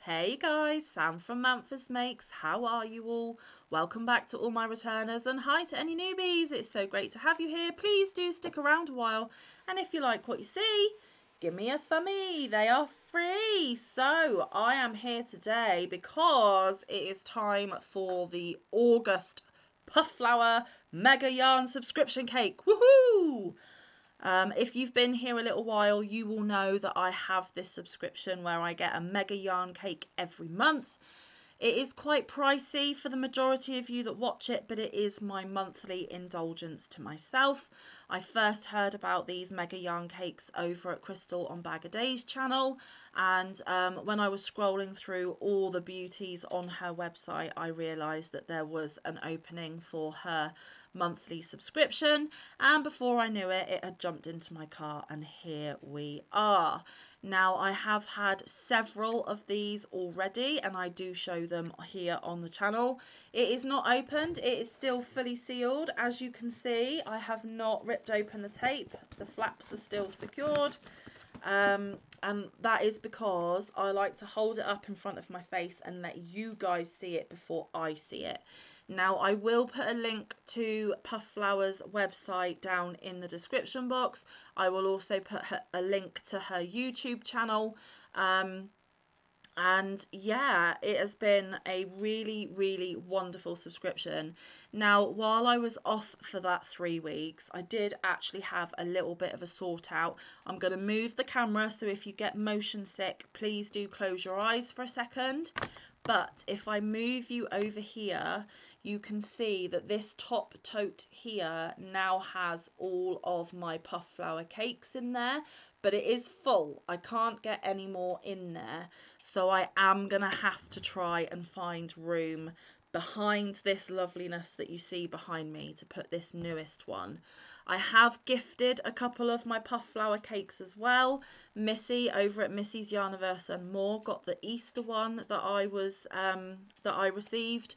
Hey guys, Sam from Manfa's Makes. How are you all? Welcome back to all my returners, and hi to any newbies. It's so great to have you here. Please do stick around a while, and if you like what you see, give me a thumbie. They are free. So I am here today because it is time for the August Pufflower Mega Yarn subscription cake. Woohoo! If you've been here a little while, you will know that I have this subscription where I get a mega yarn cake every month. It is quite pricey for the majority of you that watch it, but it is my monthly indulgence to myself. I first heard about these mega yarn cakes over at Crystal on Bag O' Day's channel, and when I was scrolling through all the beauties on her website, I realised that there was an opening for her monthly subscription, and before I knew it, it had jumped into my car, and here we are. Now, I have had several of these already, and I do show them here on the channel. It is not opened, it is still fully sealed. As you can see, I have not ripped open the tape. The flaps are still secured. And that is because I like to hold it up in front of my face and let you guys see it before I see it. Now, I will put a link to Pufflower's website down in the description box. I will also put a link to her YouTube channel. And yeah, it has been a really wonderful subscription. Now, while I was off for that 3 weeks, I did actually have a little bit of a sort out. I'm going to move the camera, so if you get motion sick, please do close your eyes for a second. But if I move you over here, you can see that this top tote here now has all of my Pufflower cakes in there, but it is full. I can't get any more in there, so I am gonna have to try and find room behind this loveliness that you see behind me to put this newest one. I have gifted a couple of my Pufflower cakes as well. Missy over at Missy's Yarniverse and More got the Easter one that I received.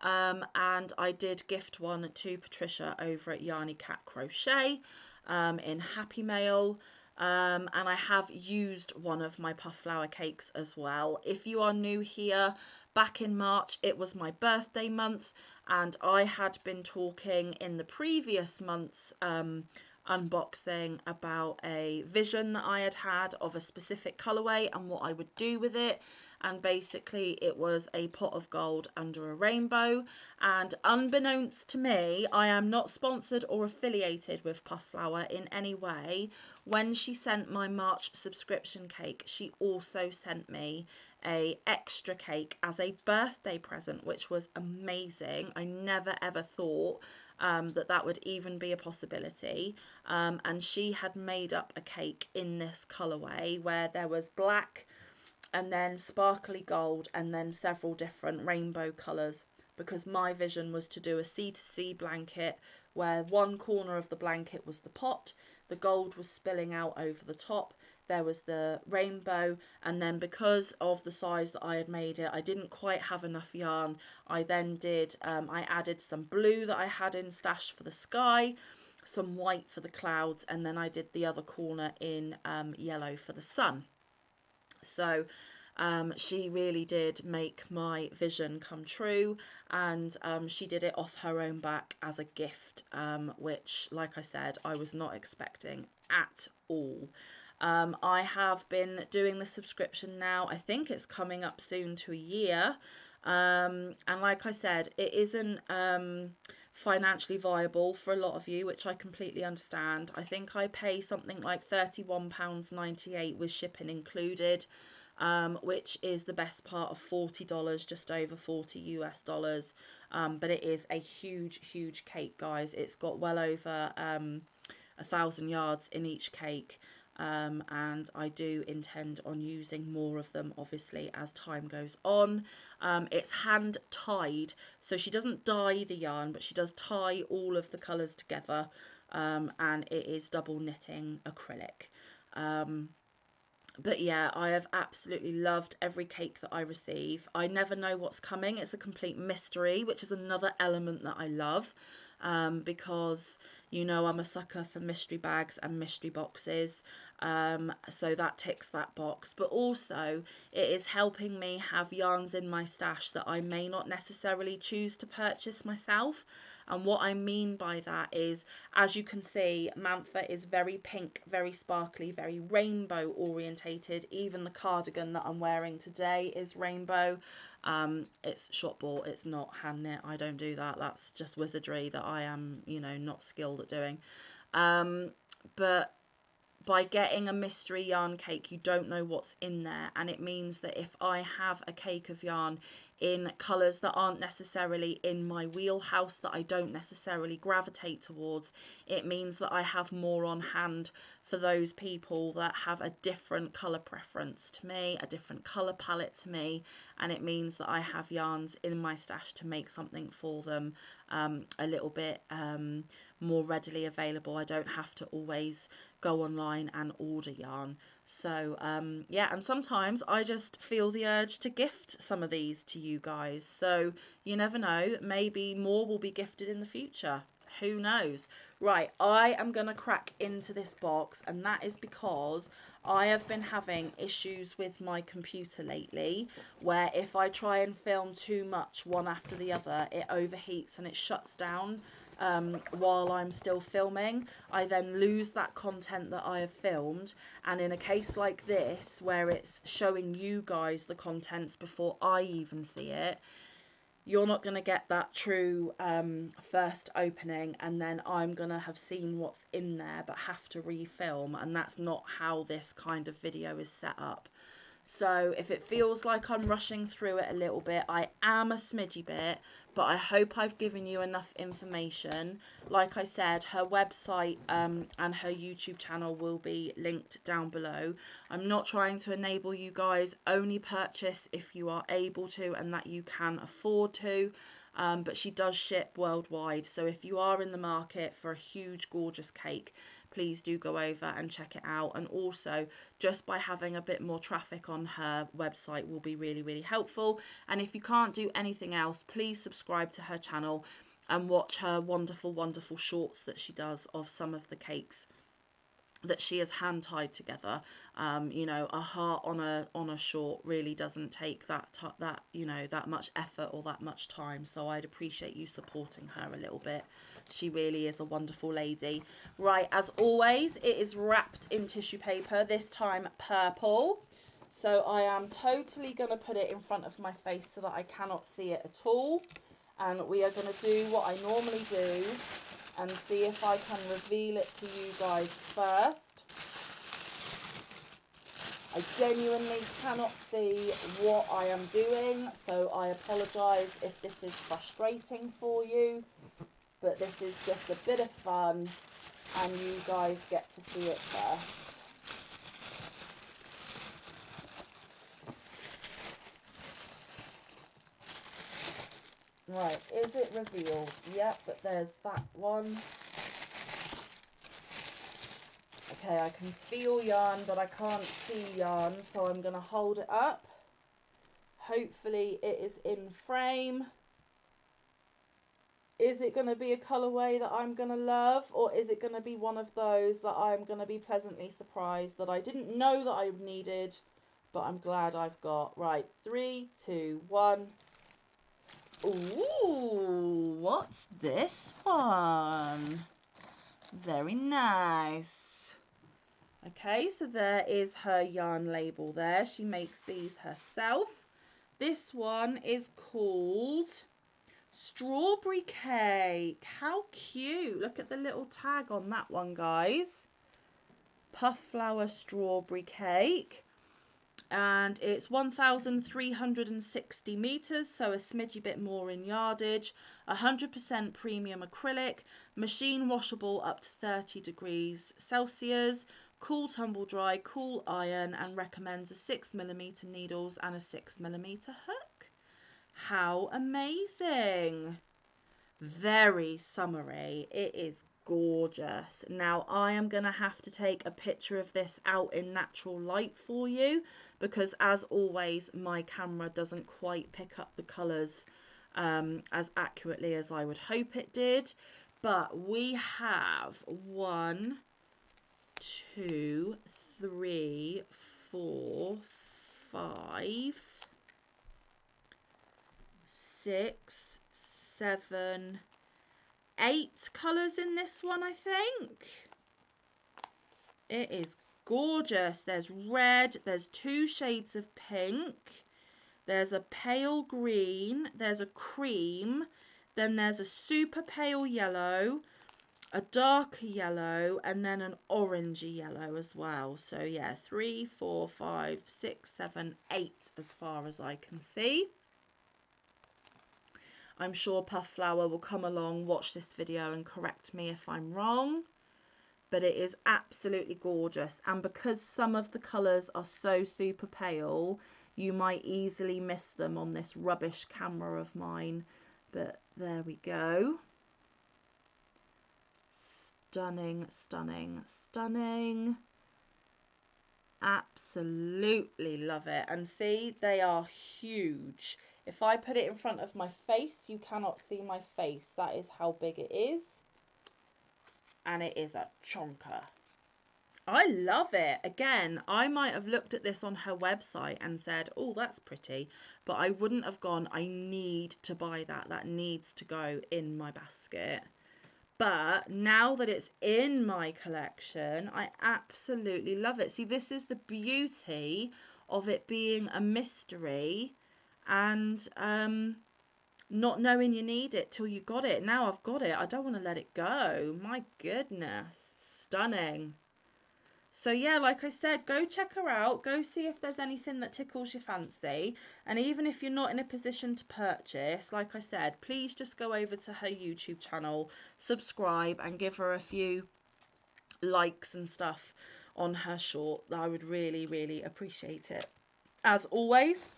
And I did gift one to Patricia over at Yarny Cat Crochet in Happy Mail. And I have used one of my Pufflower cakes as well. If you are new here, back in March, it was my birthday month, and I had been talking in the previous month's unboxing about a vision that I had of a specific colourway and what I would do with it. And basically it was a pot of gold under a rainbow, and unbeknownst to me, I am not sponsored or affiliated with Pufflower in any way. When she sent my March subscription cake, she also sent me a extra cake as a birthday present, which was amazing. I never ever thought that would even be a possibility, and she had made up a cake in this colourway where there was black and then sparkly gold and then several different rainbow colours, because my vision was to do a C2C blanket where one corner of the blanket was the pot, the gold was spilling out over the top, there was the rainbow, and then because of the size that I had made it, I didn't quite have enough yarn. I then did, I added some blue that I had in stash for the sky, some white for the clouds, and then I did the other corner in yellow for the sun. So she really did make my vision come true, and she did it off her own back as a gift, which, like I said, I was not expecting at all. I have been doing the subscription now. I think it's coming up soon to a year. And like I said, it isn't financially viable for a lot of you, which I completely understand. I think I pay something like £31.98 with shipping included, which is the best part of $40, just over 40 US dollars. But it is a huge cake, guys. It's got well over 1,000 yards in each cake. And I do intend on using more of them, obviously, as time goes on. It's hand tied, so she doesn't dye the yarn, but she does tie all of the colours together, and it is double knitting acrylic. But yeah, I have absolutely loved every cake that I receive. I never know what's coming. It's a complete mystery, which is another element that I love, because you know I'm a sucker for mystery bags and mystery boxes. So that ticks that box. But also it is helping me have yarns in my stash that I may not necessarily choose to purchase myself. And what I mean by that is, as you can see, Manfa is very pink, very sparkly, very rainbow orientated. Even the cardigan that I'm wearing today is rainbow. It's shop bought, it's not hand knit. I don't do that. That's just wizardry that I am, you know, not skilled at doing. But by getting a mystery yarn cake, you don't know what's in there, and it means that if I have a cake of yarn in colours that aren't necessarily in my wheelhouse, that I don't necessarily gravitate towards, it means that I have more on hand for those people that have a different colour preference to me, a different colour palette to me, and it means that I have yarns in my stash to make something for them a little bit more readily available. I don't have to always go online and order yarn. So yeah, and sometimes I just feel the urge to gift some of these to you guys. So you never know, maybe more will be gifted in the future. Who knows? Right, I am going to crack into this box, and that is because I have been having issues with my computer lately, where if I try and film too much one after the other, it overheats and it shuts down while I'm still filming. I then lose that content that I have filmed, and in a case like this where it's showing you guys the contents before I even see it, you're not going to get that true first opening, and then I'm going to have seen what's in there but have to refilm, and that's not how this kind of video is set up. So if it feels like I'm rushing through it a little bit, I am a smidgy bit, but I hope I've given you enough information. Like I said, her website and her YouTube channel will be linked down below. I'm not trying to enable you guys only purchase if you are able to and that you can afford to. But she does ship worldwide, so if you are in the market for a huge gorgeous cake, please do go over and check it out. And also, just by having a bit more traffic on her website will be really, really helpful. And if you can't do anything else, please subscribe to her channel and watch her wonderful, wonderful shorts that she does of some of the cakes that she has hand tied together. You know, a heart on a short really doesn't take that you know, that much effort or that much time. So I'd appreciate you supporting her a little bit. She really is a wonderful lady. Right, as always, it is wrapped in tissue paper, this time purple. So I am totally going to put it in front of my face so that I cannot see it at all. And we are going to do what I normally do and see if I can reveal it to you guys first. I genuinely cannot see what I am doing, so I apologise if this is frustrating for you, but this is just a bit of fun and you guys get to see it first. Right, is it revealed? Yep, but there's that one. Okay, I can feel yarn, but I can't see yarn, so I'm going to hold it up. Hopefully it is in frame. Is it going to be a colourway that I'm going to love, or is it going to be one of those that I'm going to be pleasantly surprised that I didn't know that I needed, but I'm glad I've got? Right, 3, 2, 1. Ooh, what's this one? Very nice. Okay, so there is her yarn label there. She makes these herself. This one is called Strawberry Cake. How cute. Look at the little tag on that one, guys. Pufflower Strawberry Cake. And it's 1,360 meters, so a smidgy bit more in yardage. 100% premium acrylic, machine washable up to 30 degrees Celsius, cool tumble dry, cool iron, and recommends a 6mm needles and a 6mm hook. How amazing! Very summery. It is gorgeous. Now I am gonna have to take a picture of this out in natural light for you, because as always my camera doesn't quite pick up the colours as accurately as I would hope it did. But we have 1, 2, 3, 4, 5, 6, 7, 8 colours in this one, I think. It is gorgeous. There's red, there's 2 shades of pink, there's a pale green, there's a cream, then there's a super pale yellow, a darker yellow, and then an orangey yellow as well. So yeah, 3, 4, 5, 6, 7, 8 as far as I can see. I'm sure Pufflower will come along, watch this video and correct me if I'm wrong. But it is absolutely gorgeous. And because some of the colours are so super pale, you might easily miss them on this rubbish camera of mine. But there we go. Stunning, stunning, stunning. Absolutely love it. And see, they are huge. If I put it in front of my face, you cannot see my face. That is how big it is. And it is a chonker. I love it. Again, I might have looked at this on her website and said, oh, that's pretty. But I wouldn't have gone, I need to buy that. That needs to go in my basket. But now that it's in my collection, I absolutely love it. See, this is the beauty of it being a mystery and not knowing you need it till you got it. Now I've got it. I don't want to let it go. My goodness. Stunning. So yeah, like I said, go check her out. Go see if there's anything that tickles your fancy. And even if you're not in a position to purchase, like I said, please just go over to her YouTube channel, subscribe and give her a few likes and stuff on her short. I would really, really appreciate it. As always,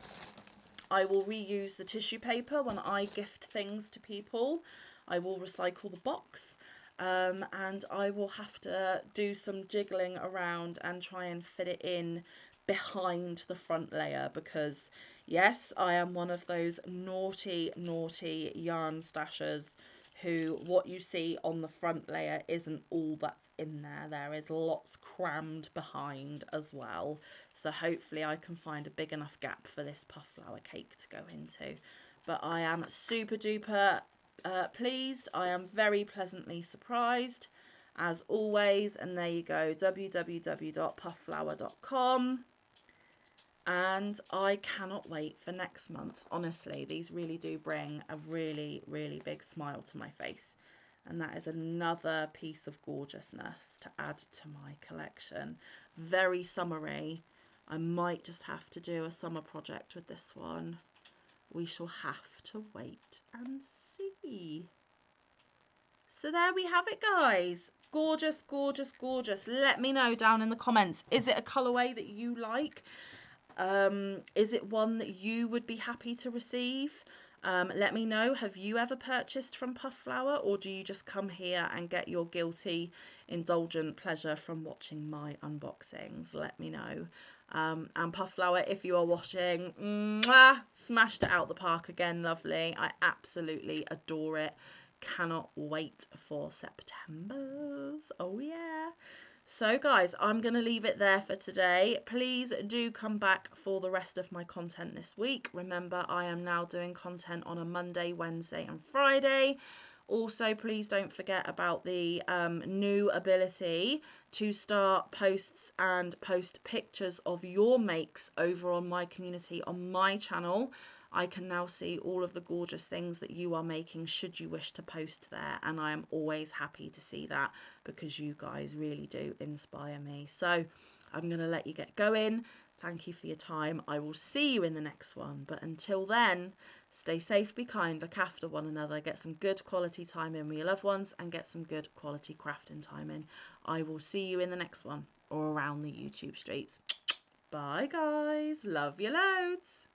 I will reuse the tissue paper when I gift things to people. I will recycle the box. And I will have to do some jiggling around and try and fit it in behind the front layer, because yes, I am one of those naughty yarn stashers who what you see on the front layer isn't all that's in there. There is lots crammed behind as well, so hopefully I can find a big enough gap for this Pufflower cake to go into. But I am super duper pleased. I am very pleasantly surprised as always. And there you go, www.pufflower.com. and I cannot wait for next month. Honestly, these really do bring a really, really big smile to my face, and that is another piece of gorgeousness to add to my collection. Very summery. I might just have to do a summer project with this one. We shall have to wait and see. So there we have it, guys. Gorgeous, gorgeous, gorgeous. Let me know down in the comments. Is it a colourway that you like? Is it one that you would be happy to receive? Let me know. Have you ever purchased from Pufflower, or do you just come here and get your guilty, indulgent pleasure from watching my unboxings? Let me know. And Pufflower, if you are watching, mwah, smashed it out the park again. Lovely. I absolutely adore it. Cannot wait for September's. Oh yeah. So guys, I'm going to leave it there for today. Please do come back for the rest of my content this week. Remember, I am now doing content on a Monday, Wednesday and Friday. Also, please don't forget about the new ability to start posts and post pictures of your makes over on my community on my channel. I can now see all of the gorgeous things that you are making should you wish to post there, and I am always happy to see that because you guys really do inspire me. So I'm going to let you get going. Thank you for your time. I will see you in the next one, but until then, stay safe, be kind, look after one another, get some good quality time in with your loved ones, and get some good quality crafting time in. I will see you in the next one or around the YouTube streets. Bye guys, love you loads.